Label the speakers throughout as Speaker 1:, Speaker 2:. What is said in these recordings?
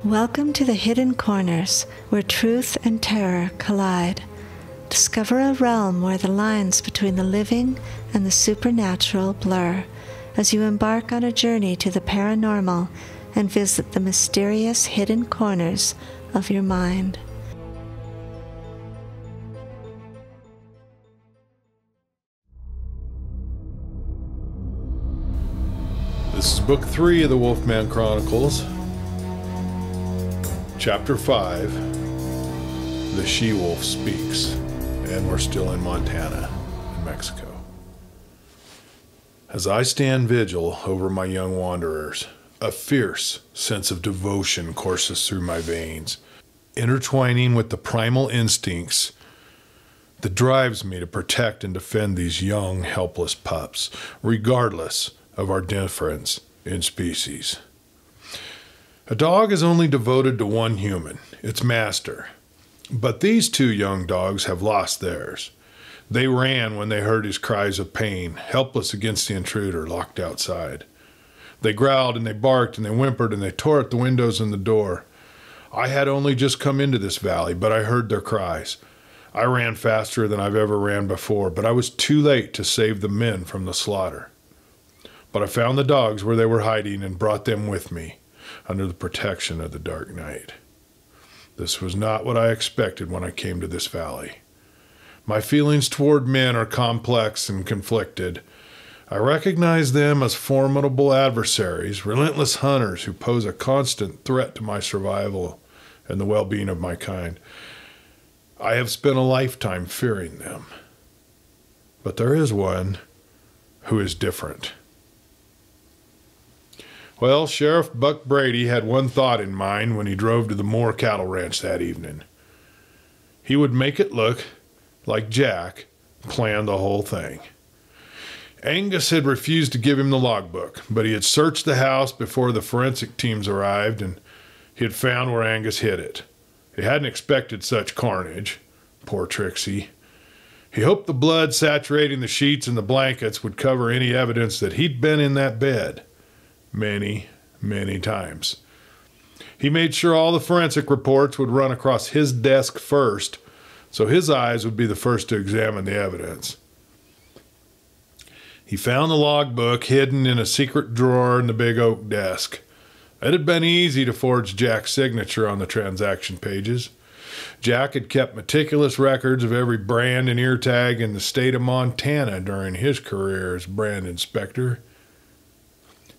Speaker 1: Welcome to the hidden corners where truth and terror collide. Discover a realm where the lines between the living and the supernatural blur as you embark on a journey to the paranormal and visit the mysterious hidden corners of your mind.
Speaker 2: This is Book 3 of the Wolfman Chronicles, Chapter 5, The She-Wolf Speaks, and we're still in Montana, in Mexico. As I stand vigil over my young wanderers, a fierce sense of devotion courses through my veins, intertwining with the primal instincts that drives me to protect and defend these young, helpless pups, regardless of our difference in species. A dog is only devoted to one human, its master. But these two young dogs have lost theirs. They ran when they heard his cries of pain, helpless against the intruder locked outside. They growled and they barked and they whimpered and they tore at the windows and the door. I had only just come into this valley, but I heard their cries. I ran faster than I've ever ran before, but I was too late to save the men from the slaughter. But I found the dogs where they were hiding and brought them with me, under the protection of the dark night. This was not what I expected when I came to this valley. My feelings toward men are complex and conflicted. I recognize them as formidable adversaries, relentless hunters who pose a constant threat to my survival and the well-being of my kind. I have spent a lifetime fearing them. But there is one who is different. Well, Sheriff Buck Brady had one thought in mind when he drove to the Moore Cattle Ranch that evening. He would make it look like Jack planned the whole thing. Angus had refused to give him the logbook, but he had searched the house before the forensic teams arrived, and he had found where Angus hid it. He hadn't expected such carnage. Poor Trixie. He hoped the blood saturating the sheets and the blankets would cover any evidence that he'd been in that bed. Many, many times. He made sure all the forensic reports would run across his desk first, so his eyes would be the first to examine the evidence. He found the logbook hidden in a secret drawer in the big oak desk. It had been easy to forge Jack's signature on the transaction pages. Jack had kept meticulous records of every brand and ear tag in the state of Montana during his career as brand inspector.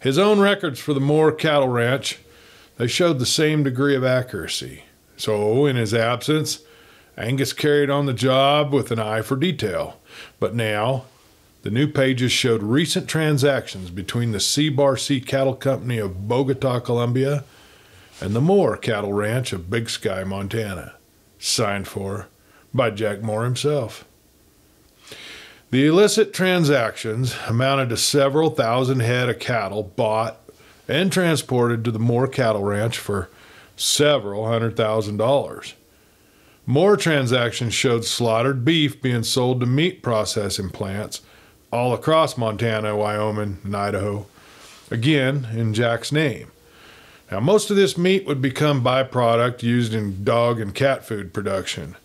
Speaker 2: His own records for the Moore Cattle Ranch, they showed the same degree of accuracy. So, in his absence, Angus carried on the job with an eye for detail. But now, the new pages showed recent transactions between the C-Bar-C Cattle Company of Bogota, Colombia, and the Moore Cattle Ranch of Big Sky, Montana, signed for by Jack Moore himself. The illicit transactions amounted to several thousand head of cattle bought and transported to the Moore Cattle Ranch for several $100,000. More transactions showed slaughtered beef being sold to meat processing plants all across Montana, Wyoming, and Idaho, again in Jack's name. Now, most of this meat would become byproduct used in dog and cat food production.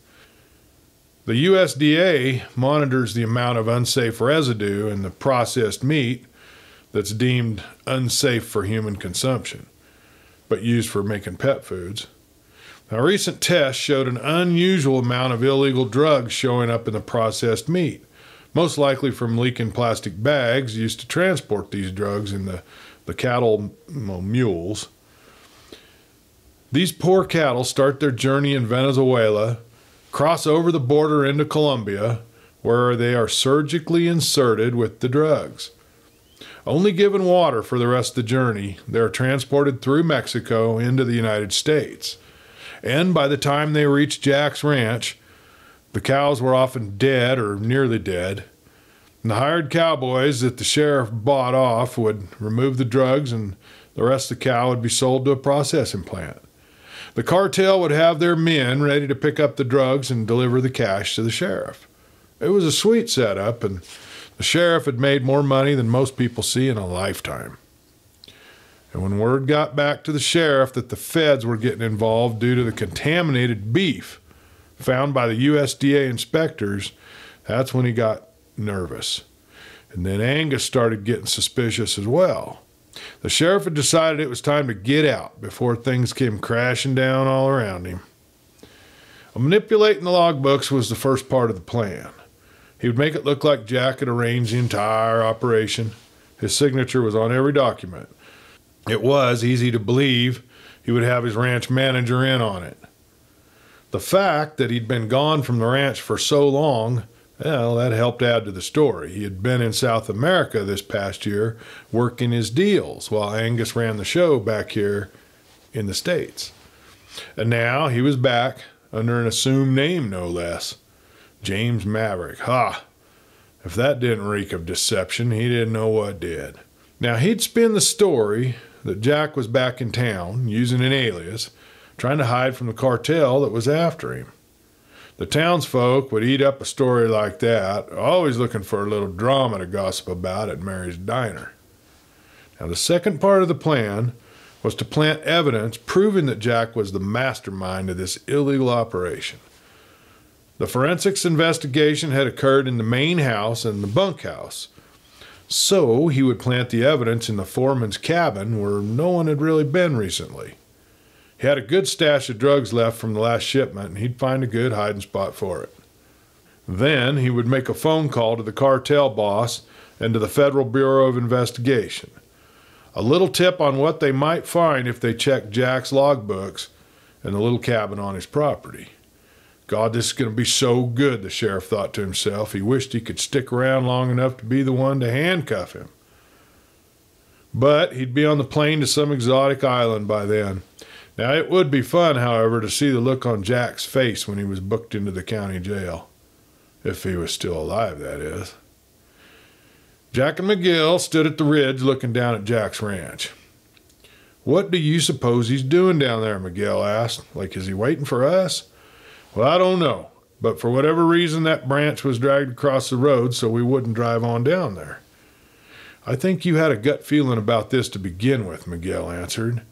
Speaker 2: The USDA monitors the amount of unsafe residue in the processed meat that's deemed unsafe for human consumption, but used for making pet foods. Now, recent tests showed an unusual amount of illegal drugs showing up in the processed meat, most likely from leaking plastic bags used to transport these drugs in the cattle mules. These poor cattle start their journey in Venezuela, cross over the border into Colombia, where they are surgically inserted with the drugs. Only given water for the rest of the journey, they are transported through Mexico into the United States. And by the time they reach Jack's ranch, the cows were often dead or nearly dead. And the hired cowboys that the sheriff bought off would remove the drugs, and the rest of the cow would be sold to a processing plant. The cartel would have their men ready to pick up the drugs and deliver the cash to the sheriff. It was a sweet setup, and the sheriff had made more money than most people see in a lifetime. And when word got back to the sheriff that the feds were getting involved due to the contaminated beef found by the USDA inspectors, that's when he got nervous. And then Angus started getting suspicious as well. The sheriff had decided it was time to get out before things came crashing down all around him. Manipulating the logbooks was the first part of the plan. He would make it look like Jack had arranged the entire operation. His signature was on every document. It was easy to believe he would have his ranch manager in on it. The fact that he'd been gone from the ranch for so long, well, that helped add to the story. He had been in South America this past year working his deals while Angus ran the show back here in the States. And now he was back under an assumed name, no less. James Maverick. Ha! If that didn't reek of deception, he didn't know what did. Now, he'd spin the story that Jack was back in town, using an alias, trying to hide from the cartel that was after him. The townsfolk would eat up a story like that, always looking for a little drama to gossip about at Mary's Diner. Now, the second part of the plan was to plant evidence proving that Jack was the mastermind of this illegal operation. The forensics investigation had occurred in the main house and the bunkhouse, so he would plant the evidence in the foreman's cabin where no one had really been recently. He had a good stash of drugs left from the last shipment, and he'd find a good hiding spot for it. Then he would make a phone call to the cartel boss and to the Federal Bureau of Investigation. A little tip on what they might find if they checked Jack's logbooks and the little cabin on his property. God, this is going to be so good, the sheriff thought to himself. He wished he could stick around long enough to be the one to handcuff him. But he'd be on the plane to some exotic island by then. Now, it would be fun, however, to see the look on Jack's face when he was booked into the county jail. If he was still alive, that is. Jack and McGill stood at the ridge looking down at Jack's ranch. "What do you suppose he's doing down there?" McGill asked. "Like, is he waiting for us?" "Well, I don't know, but for whatever reason that branch was dragged across the road so we wouldn't drive on down there." "I think you had a gut feeling about this to begin with," McGill answered.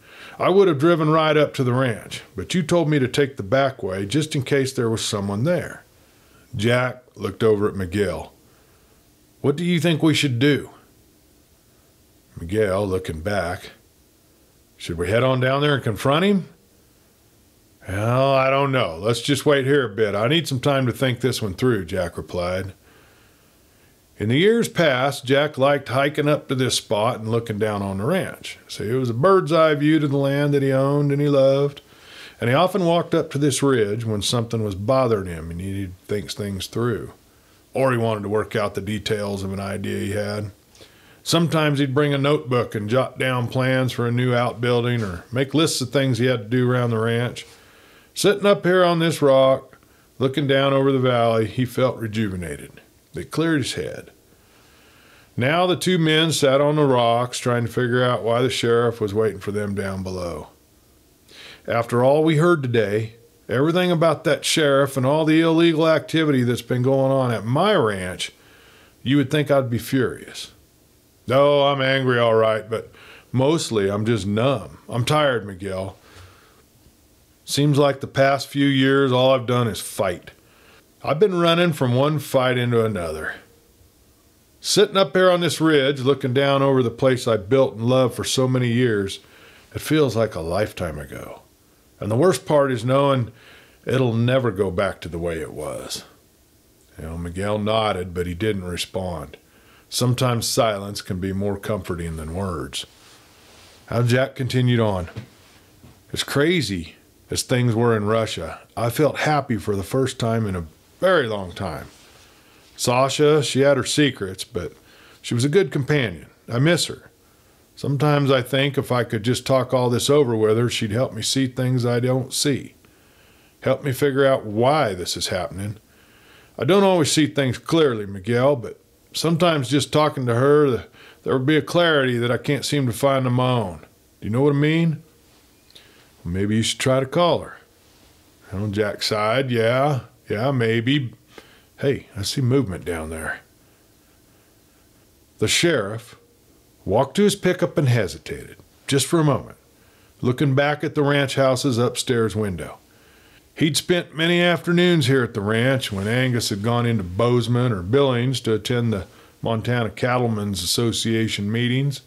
Speaker 2: "I would have driven right up to the ranch, but you told me to take the back way just in case there was someone there." Jack looked over at McGill. "What do you think we should do?" McGill, looking back. "Should we head on down there and confront him?" "Well, I don't know. Let's just wait here a bit. I need some time to think this one through," Jack replied. In the years past, Jack liked hiking up to this spot and looking down on the ranch. See, it was a bird's eye view to the land that he owned and he loved, and he often walked up to this ridge when something was bothering him and he needed to think things through, or he wanted to work out the details of an idea he had. Sometimes he'd bring a notebook and jot down plans for a new outbuilding or make lists of things he had to do around the ranch. Sitting up here on this rock, looking down over the valley, he felt rejuvenated. It cleared his head. Now the two men sat on the rocks trying to figure out why the sheriff was waiting for them down below. After all we heard today, everything about that sheriff and all the illegal activity that's been going on at my ranch, you would think I'd be furious. No, I'm angry all right, but mostly I'm just numb. I'm tired, McGill. Seems like the past few years all I've done is fight. I've been running from one fight into another. Sitting up here on this ridge, looking down over the place I built and loved for so many years, it feels like a lifetime ago. And the worst part is knowing it'll never go back to the way it was. Miguel nodded, but he didn't respond. Sometimes silence can be more comforting than words. How Jack continued on. As crazy as things were in Russia, I felt happy for the first time in a very long time. Sasha, she had her secrets, but she was a good companion. I miss her. Sometimes I think if I could just talk all this over with her, she'd help me see things I don't see. Help me figure out why this is happening. I don't always see things clearly, Miguel, but sometimes just talking to her, there would be a clarity that I can't seem to find on my own. Do you know what I mean? Well, maybe you should try to call her. Jack sighed. Yeah, maybe. Hey, I see movement down there. The sheriff walked to his pickup and hesitated. just for a moment, looking back at the ranch house's upstairs window. He'd spent many afternoons here at the ranch when Angus had gone into Bozeman or Billings to attend the Montana Cattlemen's Association meetings.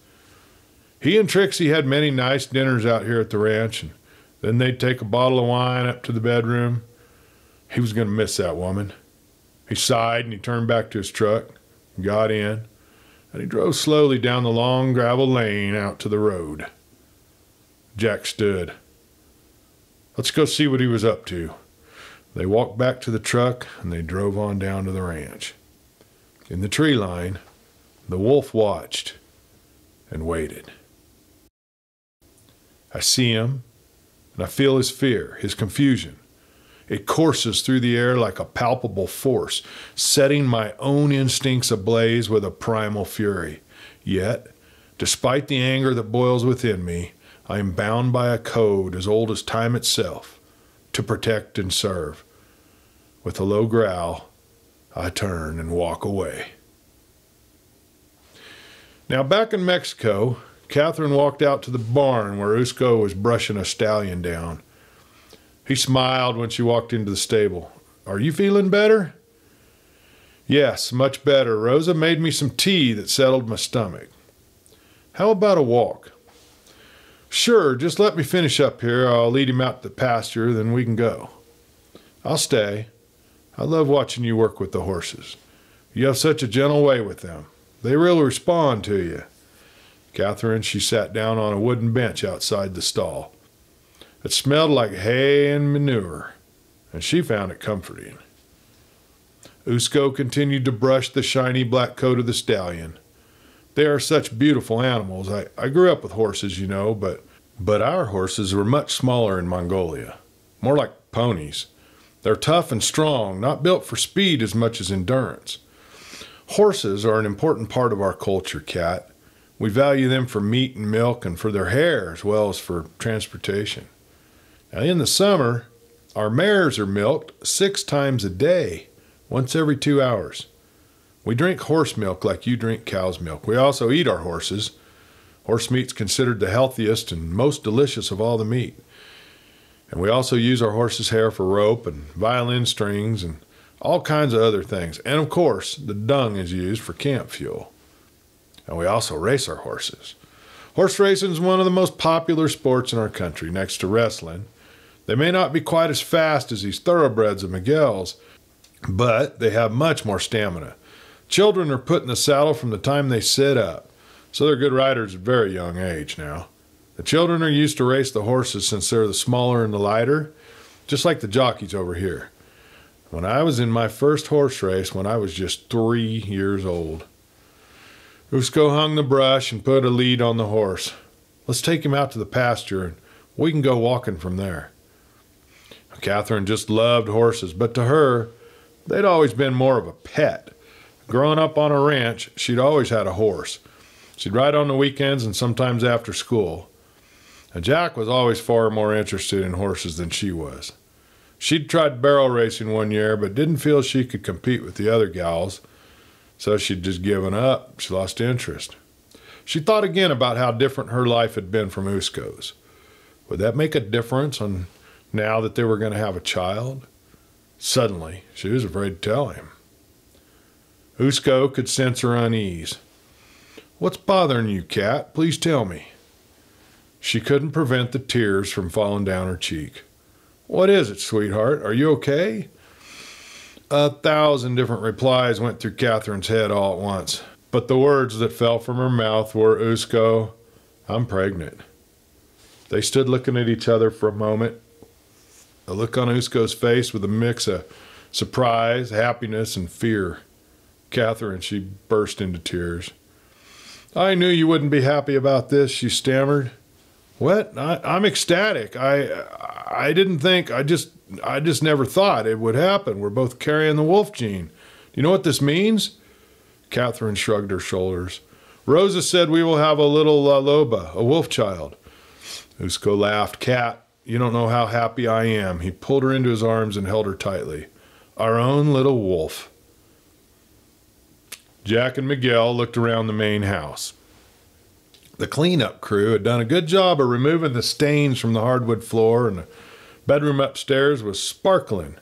Speaker 2: He and Trixie had many nice dinners out here at the ranch, and then they'd take a bottle of wine up to the bedroom. He was going to miss that woman. He sighed and he turned back to his truck, got in, and he drove slowly down the long gravel lane out to the road. Jack stood. Let's go see what he was up to. They walked back to the truck and they drove on down to the ranch. In the tree line, the wolf watched and waited. I see him, and I feel his fear, his confusion. It courses through the air like a palpable force, setting my own instincts ablaze with a primal fury. Yet, despite the anger that boils within me, I am bound by a code as old as time itself, to protect and serve. With a low growl, I turn and walk away. Now, back in Mexico, Catherine walked out to the barn where Usko was brushing a stallion down. He smiled when she walked into the stable. Are you feeling better? Yes, much better. Rosa made me some tea that settled my stomach. How about a walk? Sure, just let me finish up here. I'll lead him out to the pasture, then we can go. I'll stay. I love watching you work with the horses. You have such a gentle way with them. They really respond to you. Catherine, she sat down on a wooden bench outside the stall. It smelled like hay and manure, and she found it comforting. Usko continued to brush the shiny black coat of the stallion. They are such beautiful animals. I grew up with horses, you know, but our horses were much smaller in Mongolia, more like ponies. They're tough and strong, not built for speed as much as endurance. Horses are an important part of our culture, Cat. We value them for meat and milk and for their hair as well as for transportation. Now, in the summer, our mares are milked 6 times a day, once every 2 hours. We drink horse milk like you drink cow's milk. We also eat our horses. Horse meat's considered the healthiest and most delicious of all the meat. And we also use our horse's hair for rope and violin strings and all kinds of other things. And of course, the dung is used for camp fuel. And we also race our horses. Horse racing is one of the most popular sports in our country, next to wrestling. They may not be quite as fast as these thoroughbreds of Miguel's, but they have much more stamina. Children are put in the saddle from the time they sit up, so they're good riders at a very young age now. The children are used to race the horses since they're the smaller and the lighter, just like the jockeys over here. When I was in my first horse race, when I was just 3 years old, Usko hung the brush and put a lead on the horse. Let's take him out to the pasture and we can go walking from there. Catherine just loved horses, but to her, they'd always been more of a pet. Growing up on a ranch, she'd always had a horse. She'd ride on the weekends and sometimes after school. And Jack was always far more interested in horses than she was. She'd tried barrel racing one year, but didn't feel she could compete with the other gals, so she'd just given up. She lost interest. She thought again about how different her life had been from Usko's. Would that make a difference on now that they were going to have a child? Suddenly, she was afraid to tell him. Usko could sense her unease. What's bothering you, Cat? Please tell me. She couldn't prevent the tears from falling down her cheek. What is it, sweetheart? Are you okay? 1,000 different replies went through Catherine's head all at once, but the words that fell from her mouth were, Usko, I'm pregnant. They stood looking at each other for a moment. A look on Usko's face with a mix of surprise, happiness, and fear. Catherine, she burst into tears. I knew you wouldn't be happy about this, she stammered. What? I'm ecstatic. I didn't think, I just never thought it would happen. We're both carrying the wolf gene. Do you know what this means? Catherine shrugged her shoulders. Rosa said we will have a little loba, a wolf child. Usko laughed. Cat, you don't know how happy I am. He pulled her into his arms and held her tightly. Our own little wolf. Jack and Miguel looked around the main house. The cleanup crew had done a good job of removing the stains from the hardwood floor, and the bedroom upstairs was sparkling.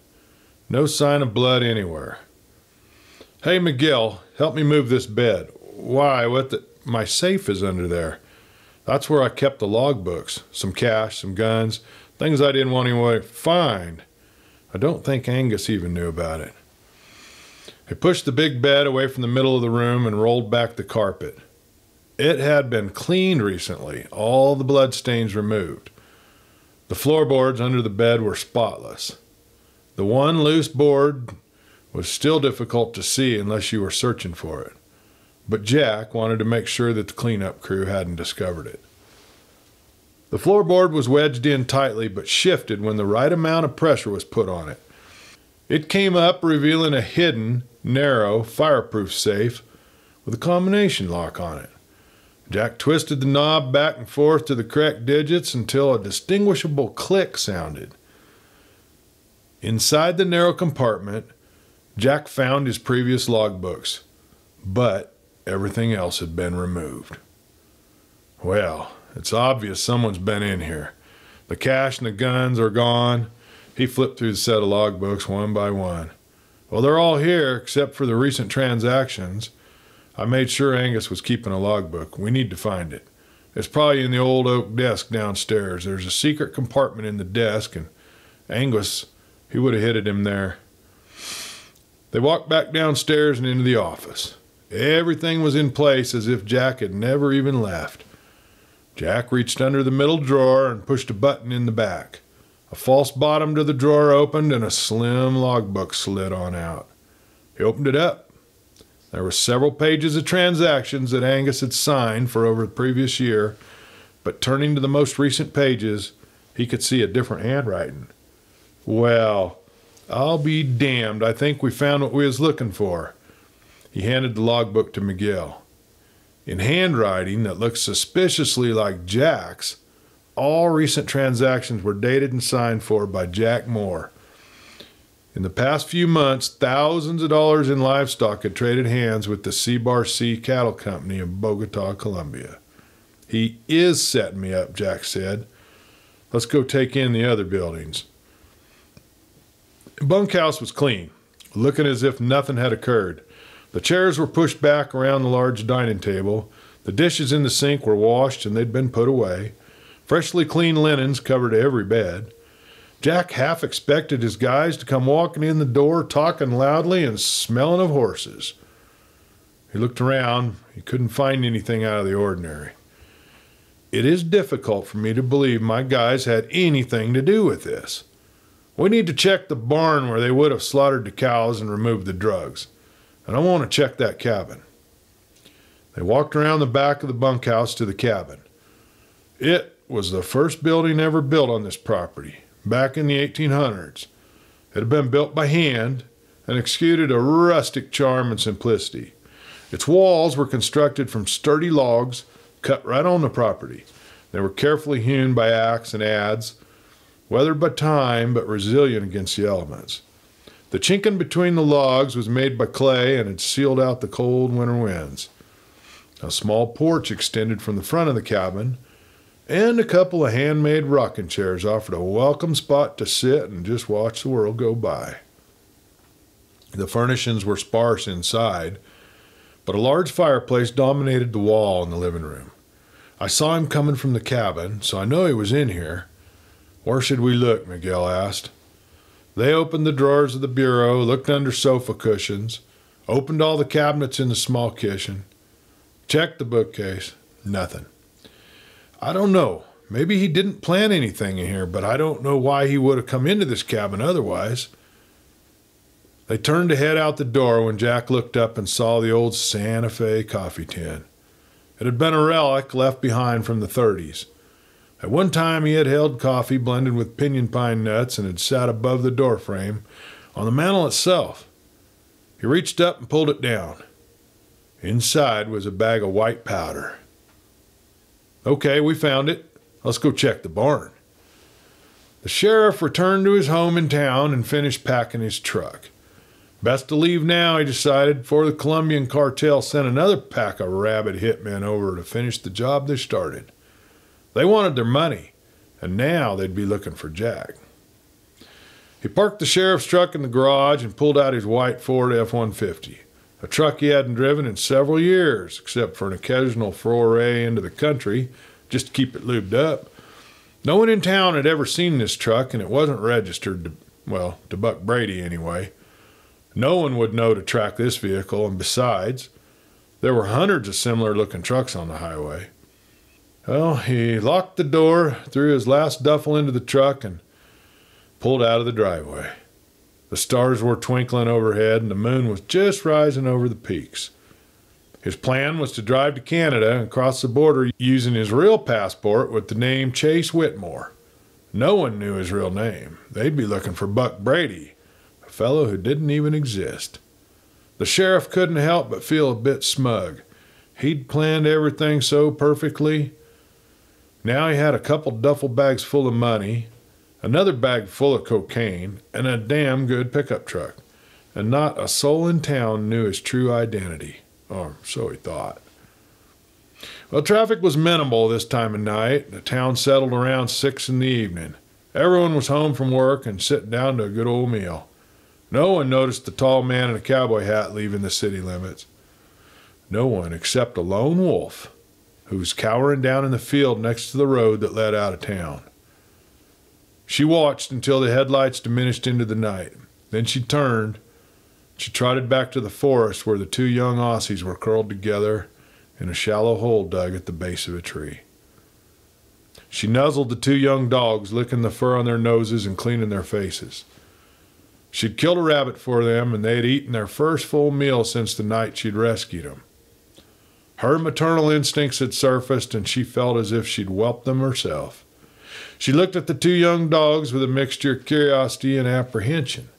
Speaker 2: No sign of blood anywhere. "Hey, Miguel, help me move this bed." "Why, what the—" "My safe is under there. That's where I kept the logbooks, some cash, some guns, things I didn't want anyone to find." I don't think Angus even knew about it. He pushed the big bed away from the middle of the room and rolled back the carpet. It had been cleaned recently, all the blood stains removed. The floorboards under the bed were spotless. The one loose board was still difficult to see unless you were searching for it. But Jack wanted to make sure that the cleanup crew hadn't discovered it. The floorboard was wedged in tightly but shifted when the right amount of pressure was put on it. It came up, revealing a hidden, narrow, fireproof safe with a combination lock on it. Jack twisted the knob back and forth to the correct digits until a distinguishable click sounded. Inside the narrow compartment, Jack found his previous logbooks, but everything else had been removed. Well, it's obvious someone's been in here. The cash and the guns are gone. He flipped through the set of logbooks one by one. Well, they're all here except for the recent transactions. I made sure Angus was keeping a logbook. We need to find it. It's probably in the old oak desk downstairs. There's a secret compartment in the desk, and Angus, he would have hid him there. They walked back downstairs and into the office. Everything was in place as if Jack had never even left. Jack reached under the middle drawer and pushed a button in the back. A false bottom to the drawer opened and a slim logbook slid on out. He opened it up. There were several pages of transactions that Angus had signed for over the previous year, but turning to the most recent pages, he could see a different handwriting. "Well, I'll be damned. I think we found what we was looking for." He handed the logbook to Miguel. In handwriting that looked suspiciously like Jack's, all recent transactions were dated and signed for by Jack Moore. In the past few months, thousands of dollars in livestock had traded hands with the C-Bar-C Cattle Company of Bogota, Colombia. "He is setting me up," Jack said. "Let's go take in the other buildings." The bunkhouse was clean, looking as if nothing had occurred. The chairs were pushed back around the large dining table. The dishes in the sink were washed and they'd been put away. Freshly clean linens covered every bed. Jack half expected his guys to come walking in the door, talking loudly and smelling of horses. He looked around. He couldn't find anything out of the ordinary. It is difficult for me to believe my guys had anything to do with this. We need to check the barn where they would have slaughtered the cows and removed the drugs. And I want to check that cabin. They walked around the back of the bunkhouse to the cabin. It was the first building ever built on this property, back in the 1800s. It had been built by hand and exuded a rustic charm and simplicity. Its walls were constructed from sturdy logs cut right on the property. They were carefully hewn by axe and adze, weathered by time but resilient against the elements. The chinking between the logs was made by clay and had sealed out the cold winter winds. A small porch extended from the front of the cabin, and a couple of handmade rocking chairs offered a welcome spot to sit and just watch the world go by. The furnishings were sparse inside, but a large fireplace dominated the wall in the living room. I saw him coming from the cabin, so I know he was in here. "Where should we look?" Miguel asked. They opened the drawers of the bureau, looked under sofa cushions, opened all the cabinets in the small kitchen, checked the bookcase. Nothing. "I don't know. Maybe he didn't plant anything in here, but I don't know why he would have come into this cabin otherwise." They turned to head out the door when Jack looked up and saw the old Santa Fe coffee tin. It had been a relic left behind from the 30s. At one time he had held coffee blended with pinyon pine nuts and had sat above the doorframe on the mantel itself. He reached up and pulled it down. Inside was a bag of white powder. "Okay, we found it. Let's go check the barn." The sheriff returned to his home in town and finished packing his truck. Best to leave now, he decided, before the Colombian cartel sent another pack of rabid hitmen over to finish the job they started. They wanted their money, and now they'd be looking for Jack. He parked the sheriff's truck in the garage and pulled out his white Ford F-150, a truck he hadn't driven in several years, except for an occasional foray into the country just to keep it lubed up. No one in town had ever seen this truck, and it wasn't registered to Buck Brady anyway. No one would know to track this vehicle, and besides, there were hundreds of similar-looking trucks on the highway. Well, he locked the door, threw his last duffel into the truck, and pulled out of the driveway. The stars were twinkling overhead, and the moon was just rising over the peaks. His plan was to drive to Canada and cross the border using his real passport with the name Chase Whitmore. No one knew his real name. They'd be looking for Buck Brady, a fellow who didn't even exist. The sheriff couldn't help but feel a bit smug. He'd planned everything so perfectly. Now he had a couple duffel bags full of money, another bag full of cocaine, and a damn good pickup truck. And not a soul in town knew his true identity. Or so he thought. Well, traffic was minimal this time of night. The town settled around 6 in the evening. Everyone was home from work and sitting down to a good old meal. No one noticed the tall man in a cowboy hat leaving the city limits. No one except a lone wolf who was cowering down in the field next to the road that led out of town. She watched until the headlights diminished into the night. Then she turned. She trotted back to the forest where the two young Aussies were curled together in a shallow hole dug at the base of a tree. She nuzzled the two young dogs, licking the fur on their noses and cleaning their faces. She'd killed a rabbit for them, and they had eaten their first full meal since the night she'd rescued them. Her maternal instincts had surfaced, and she felt as if she'd whelped them herself. She looked at the two young dogs with a mixture of curiosity and apprehension.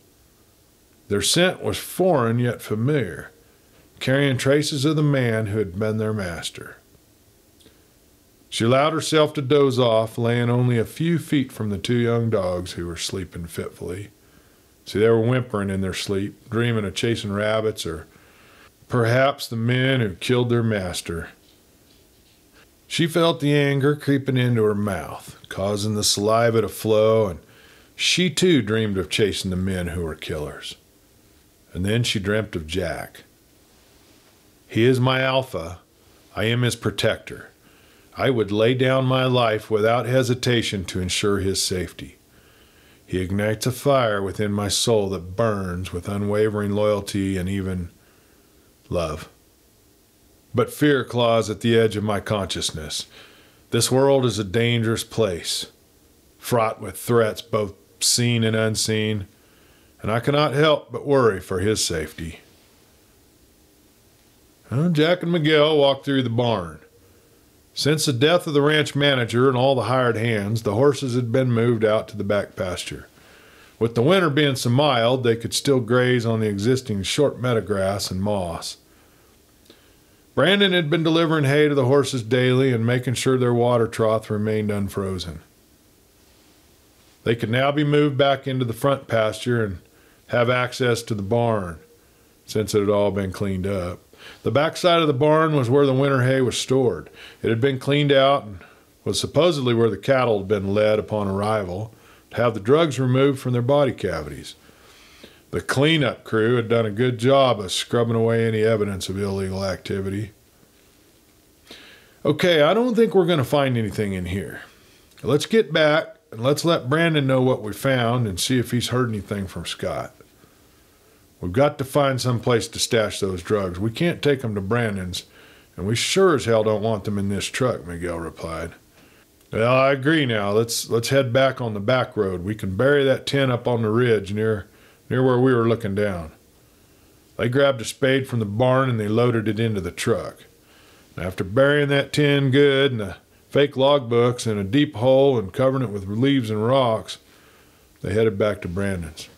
Speaker 2: Their scent was foreign yet familiar, carrying traces of the man who had been their master. She allowed herself to doze off, laying only a few feet from the two young dogs who were sleeping fitfully. See, they were whimpering in their sleep, dreaming of chasing rabbits or perhaps the men who killed their master. She felt the anger creeping into her mouth, causing the saliva to flow, and she too dreamed of chasing the men who were killers. And then she dreamt of Jack. He is my alpha. I am his protector. I would lay down my life without hesitation to ensure his safety. He ignites a fire within my soul that burns with unwavering loyalty and even love. But fear claws at the edge of my consciousness. This world is a dangerous place, fraught with threats both seen and unseen, and I cannot help but worry for his safety. Well, Jack and Miguel walked through the barn. Since the death of the ranch manager and all the hired hands, the horses had been moved out to the back pasture. With the winter being so mild, they could still graze on the existing short meadowgrass and moss. Brandon had been delivering hay to the horses daily and making sure their water trough remained unfrozen. They could now be moved back into the front pasture and have access to the barn, since it had all been cleaned up. The back side of the barn was where the winter hay was stored. It had been cleaned out and was supposedly where the cattle had been led upon arrival to have the drugs removed from their body cavities. The cleanup crew had done a good job of scrubbing away any evidence of illegal activity. Okay, I don't think we're going to find anything in here. Let's get back and let's let Brandon know what we found and see if he's heard anything from Scott. We've got to find some place to stash those drugs. We can't take them to Brandon's, and we sure as hell don't want them in this truck, Miguel replied. Well, I agree now. Let's head back on the back road. We can bury that tin up on the ridge near where we were looking down. They grabbed a spade from the barn and they loaded it into the truck. After burying that tin good and the fake logbooks in a deep hole and covering it with leaves and rocks, they headed back to Brandon's.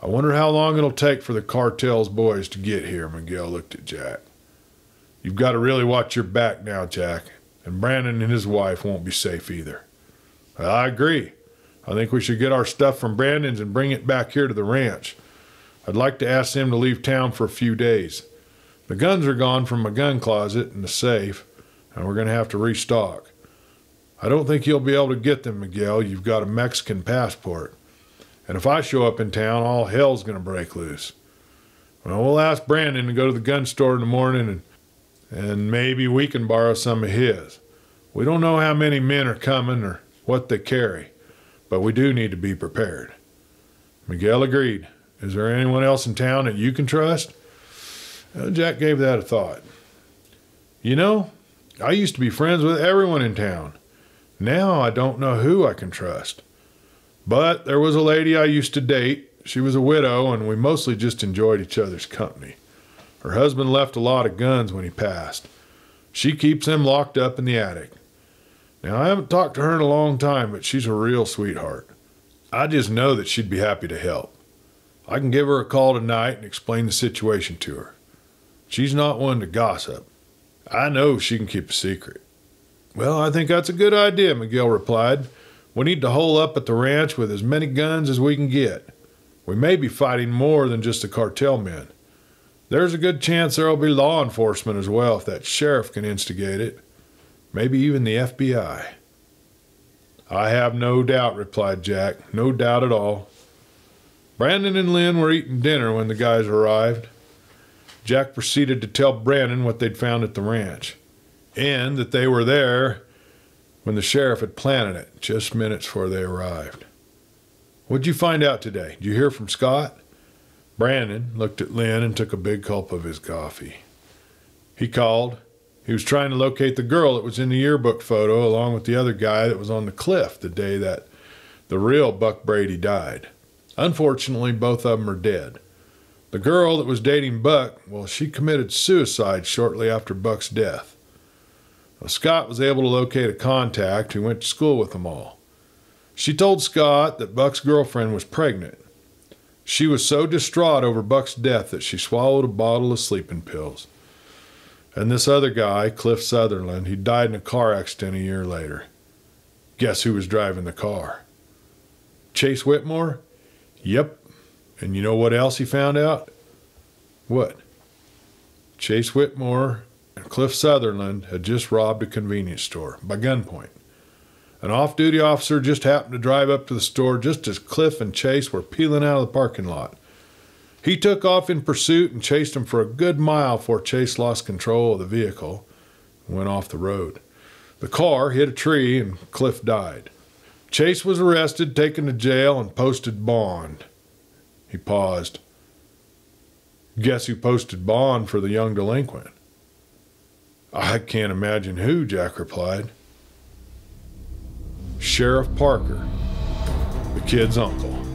Speaker 2: I wonder how long it'll take for the cartel's boys to get here, Miguel looked at Jack. You've got to really watch your back now, Jack, and Brandon and his wife won't be safe either. Well, I agree. I think we should get our stuff from Brandon's and bring it back here to the ranch. I'd like to ask them to leave town for a few days. The guns are gone from my gun closet in the safe, and we're going to have to restock. I don't think you'll be able to get them, Miguel. You've got a Mexican passport. And if I show up in town, all hell's going to break loose. Well, we'll ask Brandon to go to the gun store in the morning, and maybe we can borrow some of his. We don't know how many men are coming or what they carry, but we do need to be prepared. Miguel agreed. Is there anyone else in town that you can trust? Jack gave that a thought. You know, I used to be friends with everyone in town. Now I don't know who I can trust. But there was a lady I used to date. She was a widow, and we mostly just enjoyed each other's company. Her husband left a lot of guns when he passed. She keeps them locked up in the attic. Now, I haven't talked to her in a long time, but she's a real sweetheart. I just know that she'd be happy to help. I can give her a call tonight and explain the situation to her. She's not one to gossip. I know she can keep a secret. Well, I think that's a good idea, Miguel replied. We need to hole up at the ranch with as many guns as we can get. We may be fighting more than just the cartel men. There's a good chance there'll be law enforcement as well if that sheriff can instigate it. Maybe even the FBI. I have no doubt, replied Jack. No doubt at all. Brandon and Lynn were eating dinner when the guys arrived. Jack proceeded to tell Brandon what they'd found at the ranch, and that they were there when the sheriff had planted it, just minutes before they arrived. What'd you find out today? Did you hear from Scott? Brandon looked at Lynn and took a big gulp of his coffee. He called. He was trying to locate the girl that was in the yearbook photo along with the other guy that was on the cliff the day that the real Buck Brady died. Unfortunately, both of them are dead. The girl that was dating Buck, well, she committed suicide shortly after Buck's death. Well, Scott was able to locate a contact who went to school with them all. She told Scott that Buck's girlfriend was pregnant. She was so distraught over Buck's death that she swallowed a bottle of sleeping pills. And this other guy, Cliff Sutherland, he died in a car accident a year later. Guess who was driving the car? Chase Whitmore? Yep. And you know what else he found out? What? Chase Whitmore and Cliff Sutherland had just robbed a convenience store by gunpoint. An off-duty officer just happened to drive up to the store just as Cliff and Chase were peeling out of the parking lot. He took off in pursuit and chased him for a good mile before Chase lost control of the vehicle and went off the road. The car hit a tree and Cliff died. Chase was arrested, taken to jail, and posted bond. He paused. Guess who posted bond for the young delinquent? I can't imagine who, Jack replied. Sheriff Parker, the kid's uncle.